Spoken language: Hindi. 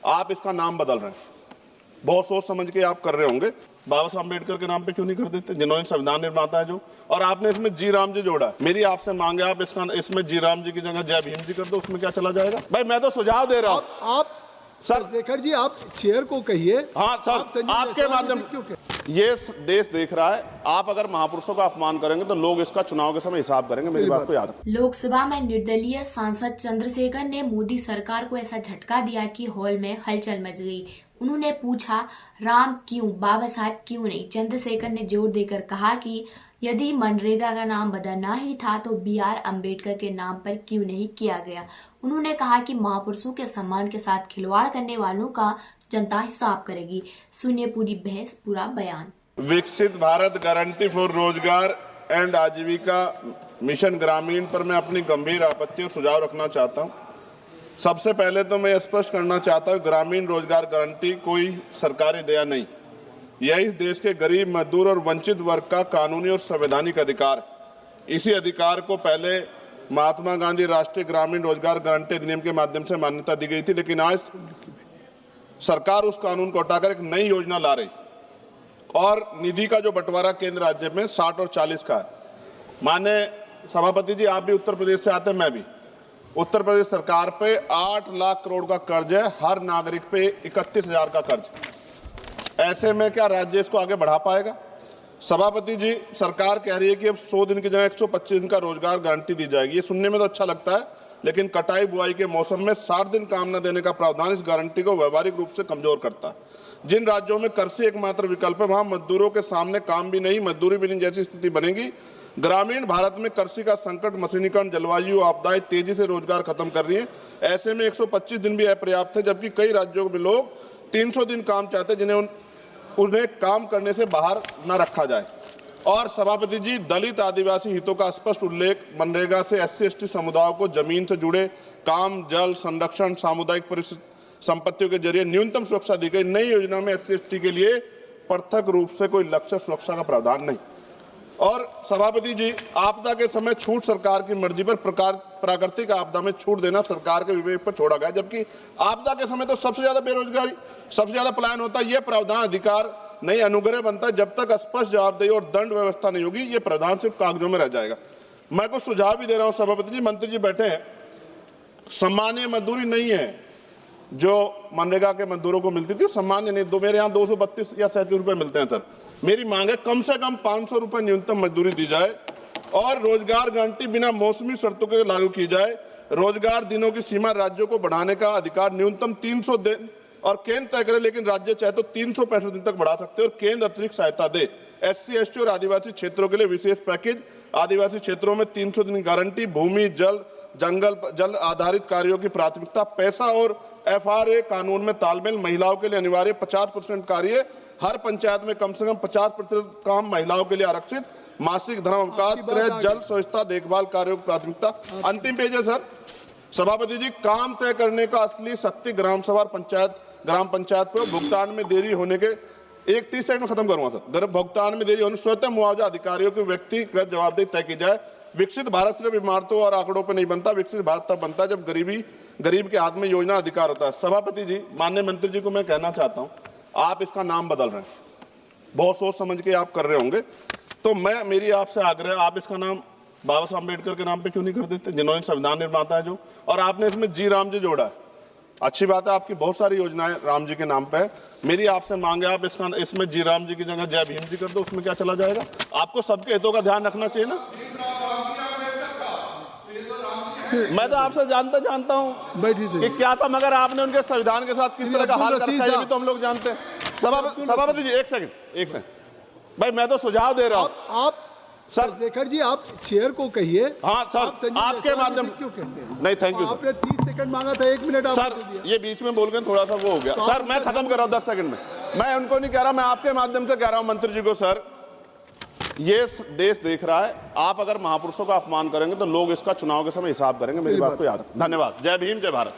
आप इसका नाम बदल रहे हैं, बहुत सोच समझ के आप कर रहे होंगे। बाबा साहब अम्बेडकर के नाम पे क्यों नहीं कर देते, जिन्होंने संविधान निर्माता है जो, और आपने इसमें जी राम जी जोड़ा। मेरी आपसे मांग है, आप इसमें जी राम जी की जगह जय भीम जी कर दो, उसमें क्या चला जाएगा? भाई मैं तो सुझाव दे रहा हूँ। आप सर शेखर जी, आप चेयर को कहिए। हाँ सर, आपके माध्यम ये देश देख रहा है, आप अगर महापुरुषों का अपमान करेंगे तो लोग इसका चुनाव के समय हिसाब करेंगे, मेरी बात को याद रखें। लोकसभा में निर्दलीय सांसद चंद्रशेखर ने मोदी सरकार को ऐसा झटका दिया कि हॉल में हलचल मच गई। उन्होंने पूछा, राम क्यों, बाबा साहब क्यों नहीं? चंद्रशेखर ने जोर देकर कहा कि यदि मनरेगा का नाम बदलना ही था तो BR अम्बेडकर के नाम पर क्यों नहीं किया गया। उन्होंने कहा कि महापुरुषों के सम्मान के साथ खिलवाड़ करने वालों का जनता हिसाब करेगी। सुनिए पूरी बहस, पूरा बयान। विकसित भारत गारंटी फॉर रोजगार एंड आजीविका मिशन ग्रामीण पर मैं अपनी गंभीर आपत्ति और सुझाव रखना चाहता हूं। सबसे पहले तो मैं स्पष्ट करना चाहता हूं, ग्रामीण रोजगार गारंटी कोई सरकारी दया नहीं, यह इस देश के गरीब, मजदूर और वंचित वर्ग का कानूनी और संवैधानिक अधिकार है। इसी अधिकार को पहले महात्मा गांधी राष्ट्रीय ग्रामीण रोजगार गारंटी अधिनियम के माध्यम से मान्यता दी गई थी, लेकिन आज सरकार उस कानून को हटाकर एक नई योजना ला रही और निधि का जो बंटवारा केंद्र राज्य में 60 और 40 का है। माननीय सभापति जी, आप भी उत्तर प्रदेश से आते हैं, मैं भी। उत्तर प्रदेश सरकार पे 8 लाख करोड़ का कर्ज है, हर नागरिक पे 31,000 का कर्ज। ऐसे में क्या राज्य इसको आगे बढ़ा पाएगा? सभापति जी, सरकार कह रही है कि अब 100 दिन की जगह 125 दिन का रोजगार गारंटी दी जाएगी। ये सुनने में तो अच्छा लगता है, लेकिन कटाई बुआई के मौसम में 60 दिन काम न देने का प्रावधान इस गारंटी को व्यवहारिक रूप से कमजोर करता है। जिन राज्यों में कृषि एकमात्र विकल्प है, वहां मजदूरों के सामने काम भी नहीं, मजदूरी भी नहीं जैसी स्थिति बनेगी। ग्रामीण भारत में कृषि का संकट, मशीनीकरण, जलवायु आपदाएं तेजी से रोजगार खत्म कर रही है। ऐसे में 125 दिन भी अपर्याप्त है, जबकि कई राज्यों में लोग 300 दिन काम चाहते हैं, जिन्हें उन्हें काम करने से बाहर न रखा जाए। और सभापति जी, दलित आदिवासी हितों का स्पष्ट उल्लेख, मनरेगा से SC/ST समुदायों को जमीन से जुड़े काम, जल संरक्षण, सामुदायिक संपत्तियों के जरिए न्यूनतम सुरक्षा दी गई। नई योजना में SC/ST के लिए पृथक रूप से कोई लक्ष्य सुरक्षा का प्रावधान नहीं। और सभापति जी, आपदा के समय छूट सरकार की मर्जी पर, प्राकृतिक आपदा में छूट देना सरकार के विवेक पर छोड़ा गया, जबकि आपदा के समय तो सबसे ज्यादा बेरोजगारी, सबसे ज्यादा पलायन होता है। यह प्रावधान अधिकार नहीं, अनुग्रह बनता है। जब तक स्पष्ट जवाबदेही और दंड व्यवस्था नहीं होगी, ये प्रावधान सिर्फ कागजों में रह जाएगा। मैं कुछ सुझाव भी दे रहा हूं सभापति जी, मंत्री जी बैठे हैं। सामान्य मजदूरी नहीं है जो मनरेगा के मजदूरों को मिलती थी, सामान्य नहीं। मेरे यहाँ 232 या 37 रुपए मिलते हैं सर। मेरी मांग है कम से कम 500 रुपए न्यूनतम मजदूरी दी जाए और रोजगार गारंटी बिना मौसमी शर्तों के लागू की जाए। रोजगार दिनों की सीमा राज्यों को बढ़ाने का अधिकार न्यूनतम 300 दिन और केंद्र तय करे, लेकिन राज्य चाहे तो 365 दिन तक बढ़ा सकते हैं और केंद्र अतिरिक्त सहायता दे। SC/ST और आदिवासी क्षेत्रों के लिए विशेष पैकेज, आदिवासी क्षेत्रों में 300 दिन गारंटी, भूमि, जल, जल आधारित कार्यों की प्राथमिकता, पैसा और FRA कानून में तालमेल, महिलाओं के लिए अनिवार्य 50% कार्य, हर पंचायत में कम से कम 50% काम महिलाओं के लिए आरक्षित, मासिक धर्म अवकाश, गृह, जल, स्वच्छता, देखभाल कार्यों की प्राथमिकता। अंतिम पेज है सर। सभापति जी, काम तय करने का असली शक्ति ग्राम सभा, ग्राम पंचायत पर भुगतान में देरी होने के 30 सेकंड में खत्म करूंगा सर। भुगतान में देरी होने स्वतः मुआवजा अधिकारियों की व्यक्तिगत जवाबदेही तय की जाए। विकसित भारत सिर्फ इमारतों और आंकड़ों पर नहीं बनता, विकसित भारत तब बनता है जब गरीब के हाथ में योजना अधिकार होता है। सभापति जी, माननीय मंत्री जी को मैं कहना चाहता हूं, आप इसका नाम बदल रहे हैं, बहुत सोच समझ के आप कर रहे होंगे, तो मेरी आपसे आग्रह, आप इसका नाम बाबा साहब अम्बेडकर के नाम पे क्यों नहीं कर देते, जिन्होंने संविधान निर्माता है जो, और आपने इसमें जी राम जी जोड़ा है। अच्छी बात है, आपकी बहुत सारी योजनाएं राम जी के नाम पे है। मेरी आपसे मांग है, आप इसमें जी राम जी की जगह जय भीम जी कर दो, उसमें क्या चला जाएगा? आपको सबके हितों का ध्यान रखना चाहिए ना। मैं तो आपसे जानता हूं कि क्या था, मगर आपने उनके संविधान के साथ किस तरह का हाल कर रखा है, ये भी तो हम लोग जानते हैं। सभापति जी, एक सेकंड भाई, मैं तो सुझाव दे रहा हूं। आप सर शेखर जी, आप चेयर को कहिए। हाँ सर, आपके माध्यम क्यों कहते हैं? नहीं, थैंक यू। आपने 30 सेकंड मांगा था, 1 मिनट सर, ये बीच में बोल के थोड़ा सा वो हो गया। सर मैं खत्म कर रहा हूं 10 सेकंड में। मैं उनको नहीं कह रहा, मैं आपके माध्यम से कह रहा हूं मंत्री जी को, सर ये देश देख रहा है, आप अगर महापुरुषों का अपमान करेंगे तो लोग इसका चुनाव के समय हिसाब करेंगे, मेरी बात को याद रखें। धन्यवाद। जय भीम, जय भारत।